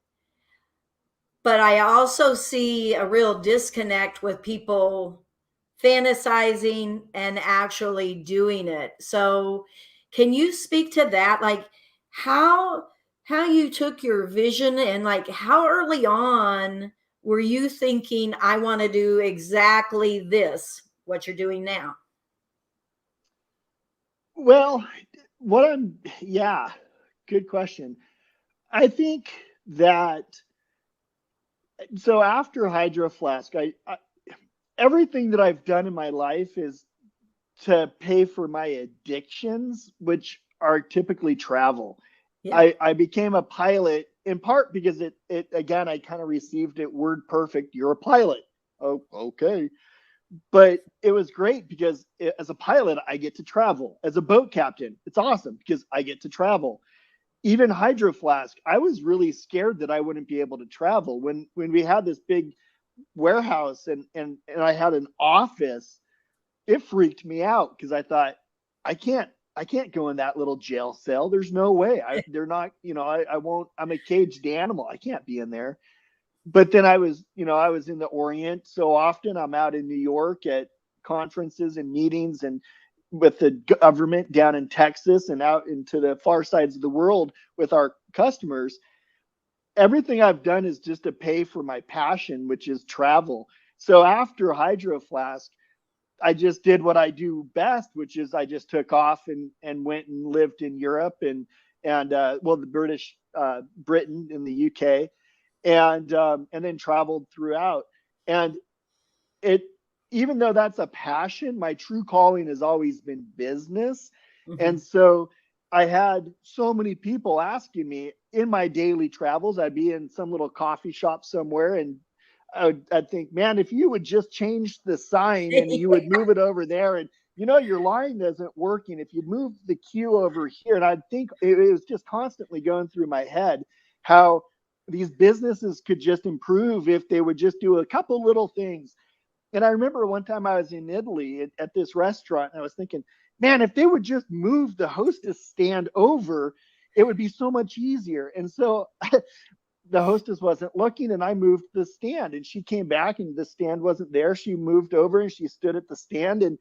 But I also see a real disconnect with people fantasizing and actually doing it. So can you speak to that? Like how you took your vision, and like how early on were you thinking, I want to do exactly this, what you're doing now? Well, yeah, good question. I think that, so after Hydro Flask, everything that I've done in my life is to pay for my addictions, which are typically travel. Yeah. I became a pilot in part because it again, I kind of received it word perfect. You're a pilot. Oh, okay. But it was great because as a pilot, I get to travel. As a boat captain, it's awesome because I get to travel. Even Hydro Flask, I was really scared that I wouldn't be able to travel when we had this big warehouse and I had an office. It freaked me out because I thought I can't I can't go in that little jail cell. There's no way. They're not, I won't. I'm a caged animal. I can't be in there. But then I was in the Orient so often. I'm out in New York at conferences and meetings and with the government down in Texas and out into the far sides of the world with our customers. Everything I've done is just to pay for my passion, which is travel. So after Hydro Flask, I just did what I do best, which is I just took off and went and lived in Europe and the British Britain in the UK and then traveled throughout. And it, even though that's a passion, my true calling has always been business. Mhm. And so I had so many people asking me in my daily travels. I'd be in some little coffee shop somewhere and I'd think, man, if you would just change the sign and you would move it over there, and your line isn't working. If you move the queue over here, and I'd think it was just constantly going through my head how these businesses could just improve if they would just do a couple little things. And I remember one time I was in Italy at this restaurant, and I was thinking, man, if they would just move the hostess stand over, it would be so much easier. And so the hostess wasn't looking and I moved the stand and she came back and the stand wasn't there. She moved over and she stood at the stand, and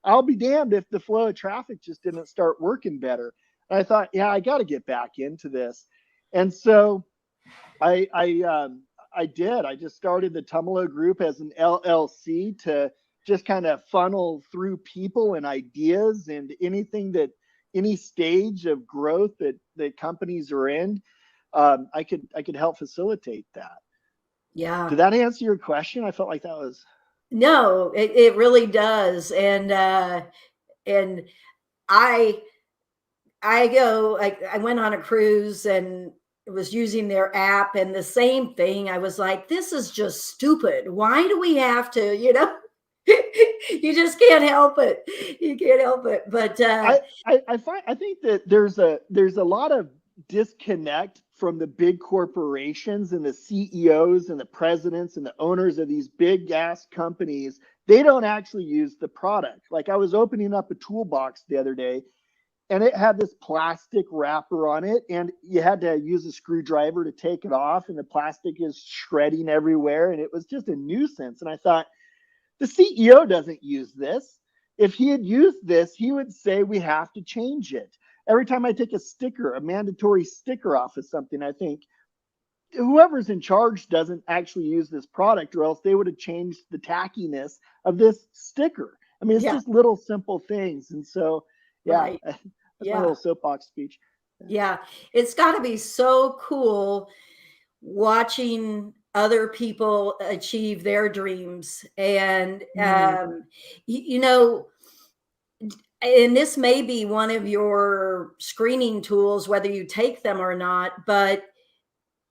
I'll be damned if the flow of traffic just didn't start working better. And I thought, yeah, I got to get back into this. And so I did. I just started the Tumalo Group as an LLC to just kind of funnel through people and ideas and any stage of growth that companies are in. I could help facilitate that. Yeah. Did that answer your question? I felt like that was. No, it really does. And I I went on a cruise and was using their app, and the same thing. I was like, this is just stupid. Why do we have to, you just can't help it. You can't help it. But I think that there's a lot of disconnect from the big corporations and the CEOs and the presidents and the owners of these big ass companies. They don't actually use the product. Like I was opening up a toolbox the other day and it had this plastic wrapper on it and you had to use a screwdriver to take it off and the plastic is shredding everywhere and it was just a nuisance. And I thought, the CEO doesn't use this. If he had used this, he would say we have to change it. Every time I take a mandatory sticker off of something, I think whoever's in charge doesn't actually use this product, or else they would have changed the tackiness of this sticker. I mean, it's yeah, just little simple things. And so, yeah, right. that's my Yeah. little soapbox speech. Yeah. It's got to be so cool watching other people achieve their dreams. And, you know, and this may be one of your screening tools, whether you take them or not, but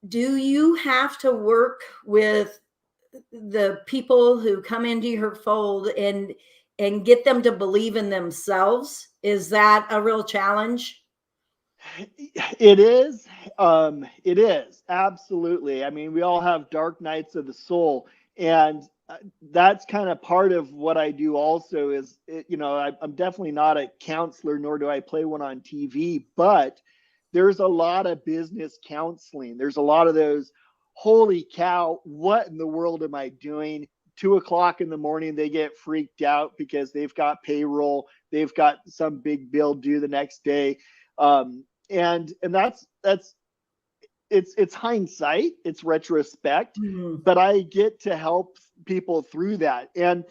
do you have to work with the people who come into your fold and get them to believe in themselves? Is that a real challenge? It is. It is absolutely. I mean, we all have dark nights of the soul, and that's kind of part of what I do. Also, is I'm definitely not a counselor, nor do I play one on TV. But there's a lot of business counseling. There's a lot of those. Holy cow! What in the world am I doing? 2 o'clock in the morning, they get freaked out because they've got payroll, they've got some big bill due the next day. And that's it's hindsight, it's retrospect, but I get to help people through that. And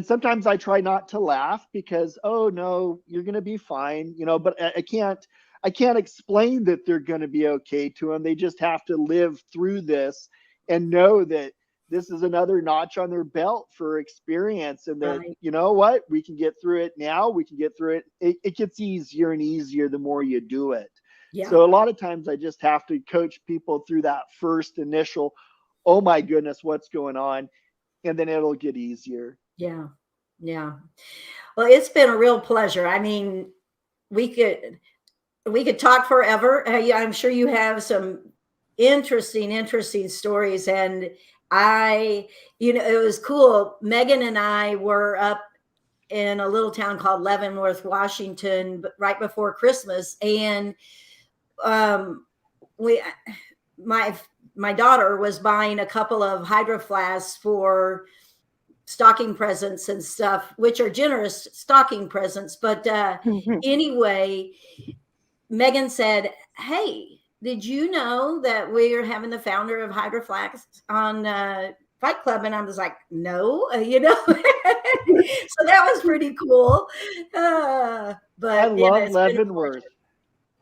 sometimes I try not to laugh because, oh no, you're going to be fine, but I can't explain that they're going to be okay to them. They just have to live through this and know that this is another notch on their belt for experience, and that, Right. you know what, we can get through it now. We can get through it. It gets easier and easier the more you do it. Yeah. So a lot of times I just have to coach people through that first initial, oh my goodness, what's going on? And then it'll get easier. Yeah. Yeah. Well, it's been a real pleasure. I mean, we could talk forever. I'm sure you have some interesting stories. And it was cool. Megan and I were up in a little town called Leavenworth, Washington, right before Christmas. And my daughter was buying a couple of Hydro Flasks for stocking presents and stuff, which are generous stocking presents. But anyway, Megan said, "Hey, did you know that we're having the founder of Hydro Flask on Fight Club?" And I was like, "No," So that was pretty cool. But I love Leavenworth.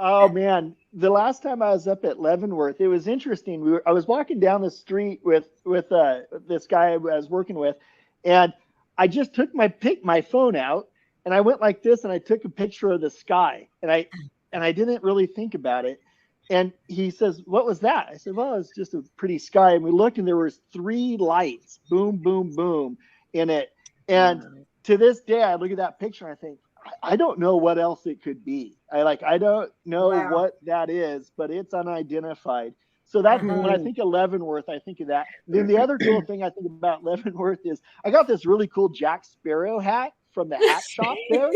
Oh man, the last time I was up at Leavenworth, it was interesting. I was walking down the street with this guy I was working with, and I just took my phone out and I went like this and I took a picture of the sky, and I didn't really think about it. And he says, "What was that?" I said, "Well, it's just a pretty sky." And we looked, and there was 3 lights, boom, boom, boom, in it. And to this day, I look at that picture and I think, I don't know what else it could be. I don't know what that is, but it's unidentified. So that when I think of Leavenworth, I think of that. Then the other cool thing I think about Leavenworth is I got this really cool Jack Sparrow hat from the hat shop there.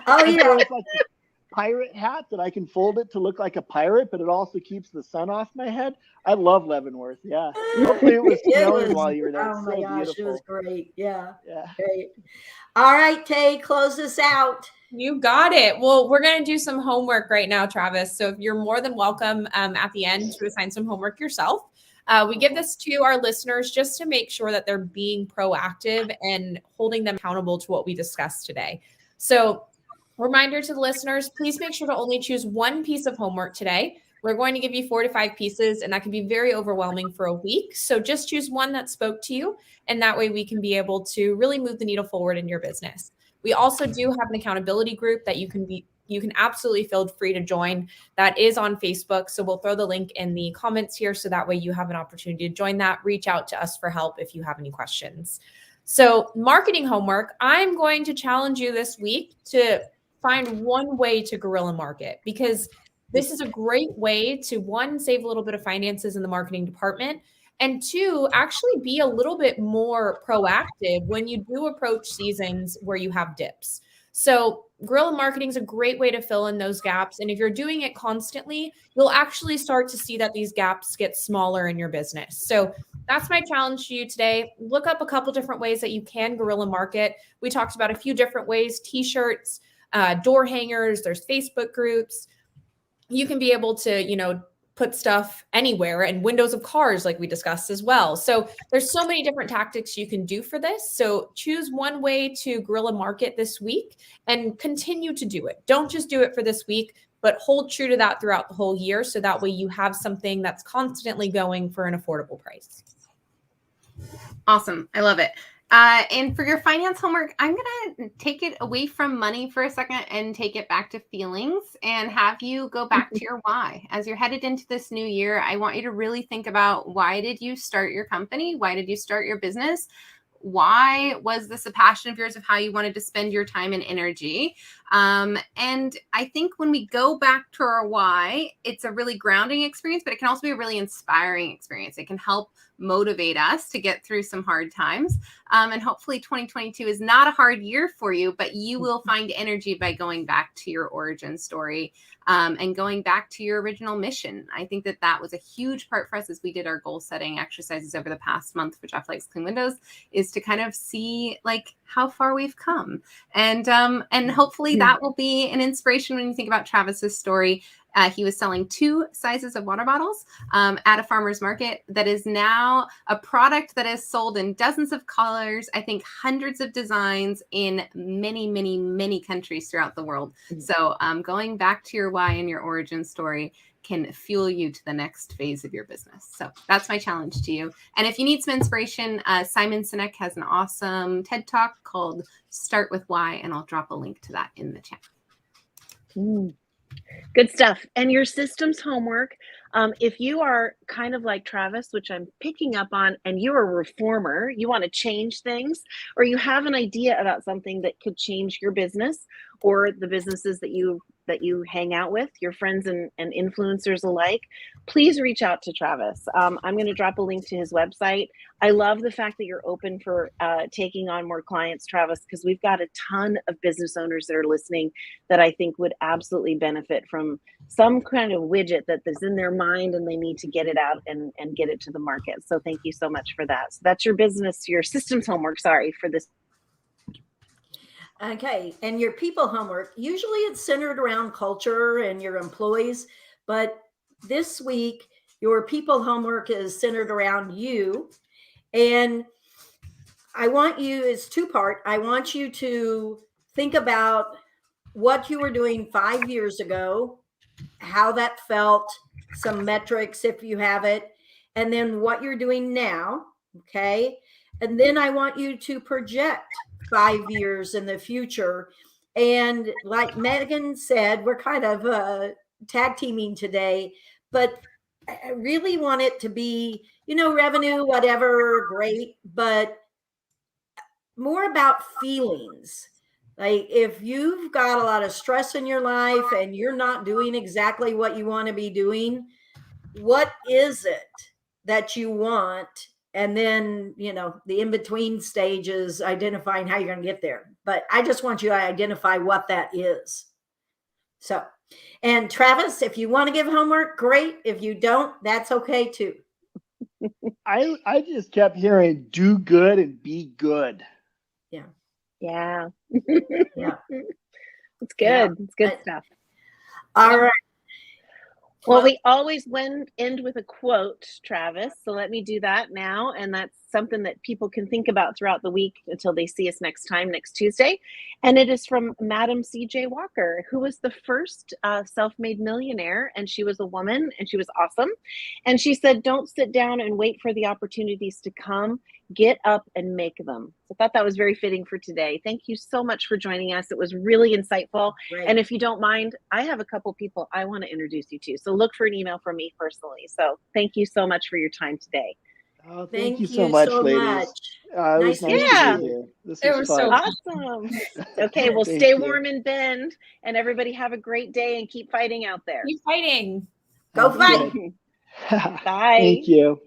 Oh And yeah. so it's like a pirate hat that I can fold it to look like a pirate, but it also keeps the sun off my head. I love Leavenworth. Yeah. Hopefully it was snowing while you were there. Oh my gosh, it was great. Yeah. Yeah. Great. All right, Tay, close us out. You got it. Well, we're going to do some homework right now, Travis. So you're more than welcome at the end to assign some homework yourself. We give this to our listeners just to make sure that they're being proactive and holding them accountable to what we discussed today. So reminder to the listeners, please make sure to only choose one piece of homework today. We're going to give you 4 to 5 pieces, and that can be very overwhelming for a week. So just choose one that spoke to you, and that way we can be able to really move the needle forward in your business. We also do have an accountability group that you can absolutely feel free to join. That is on Facebook. So we'll throw the link in the comments here, so that way you have an opportunity to join that. Reach out to us for help if you have any questions. So marketing homework, I'm going to challenge you this week to find one way to guerrilla market, because this is a great way to, 1, save a little bit of finances in the marketing department, and 2, actually be a little bit more proactive when you do approach seasons where you have dips. So guerrilla marketing is a great way to fill in those gaps. And if you're doing it constantly, you'll actually start to see that these gaps get smaller in your business. So that's my challenge to you today. Look up a couple different ways that you can guerrilla market. We talked about a few different ways: t-shirts, door hangers, there's Facebook groups. You can be able to, put stuff anywhere, and windows of cars like we discussed as well. So there's so many different tactics you can do for this. So choose one way to guerrilla market this week and continue to do it. Don't just do it for this week, but hold true to that throughout the whole year. So that way you have something that's constantly going for an affordable price. Awesome. I love it. And for your finance homework, I'm going to take it away from money for a second and take it back to feelings, and have you go back to your why. As you're headed into this new year, I want you to really think about, why did you start your company? Why did you start your business? Why was this a passion of yours of how you wanted to spend your time and energy? And I think when we go back to our why, it's a really grounding experience, but it can also be a really inspiring experience. It can help motivate us to get through some hard times. And hopefully 2022 is not a hard year for you, but you will find energy by going back to your origin story and going back to your original mission. I think that that was a huge part for us as we did our goal setting exercises over the past month for Jeff Likes Clean Windows, is to kind of see like how far we've come. And hopefully that will be an inspiration when you think about Travis's story. He was selling 2 sizes of water bottles at a farmer's market. That is now a product that is sold in dozens of colors, I think hundreds of designs in many, many, many countries throughout the world. So going back to your why and your origin story can fuel you to the next phase of your business. So that's my challenge to you. And if you need some inspiration, Simon Sinek has an awesome TED Talk called Start With Why, and I'll drop a link to that in the chat. Good stuff. And your systems homework, if you are kind of like Travis, which I'm picking up on, and you're a reformer, you want to change things, or you have an idea about something that could change your business or the businesses that you hang out with, your friends and influencers alike, please reach out to Travis. I'm going to drop a link to his website. I love the fact that you're open for taking on more clients, Travis, because we've got a ton of business owners that are listening that I think would absolutely benefit from some kind of widget that is in their mind and they need to get it out and get it to the market. So thank you so much for that. So that's your business, your systems homework, sorry, for this. Okay, and your people homework, usually it's centered around culture and your employees, but this week your people homework is centered around you. And I want you, it's 2-part. I want you to think about what you were doing 5 years ago, how that felt, some metrics if you have it, and then what you're doing now, okay? And then I want you to project 5 years in the future. And like Megan said, we're kind of tag teaming today, but I really want it to be, revenue, whatever, great, but more about feelings. Like if you've got a lot of stress in your life and you're not doing exactly what you want to be doing, what is it that you want? And then, the in-between stage is identifying how you're going to get there. But I just want you to identify what that is. So, and Travis, if you want to give homework, great. If you don't, that's okay too. I just kept hearing do good and be good. Yeah. Yeah. Yeah. It's good. It's good stuff. All right. Well, we always end with a quote, Travis. So let me do that now. And that's something that people can think about throughout the week until they see us next Tuesday. And it is from Madam C.J. Walker, who was the first self-made millionaire. And she was a woman and she was awesome. And she said, don't sit down and wait for the opportunities to come. Get up and make them. So I thought that was very fitting for today. Thank you so much for joining us. It was really insightful. Great. And if you don't mind, I have a couple people I want to introduce you to. So look for an email from me personally. So thank you so much for your time today. Oh, thank you so much, ladies. It was nice to be here. This was fun. Awesome. Okay, well, stay warm in Bend, and everybody have a great day and keep fighting out there. Keep fighting. Go fight. Bye. Thank you.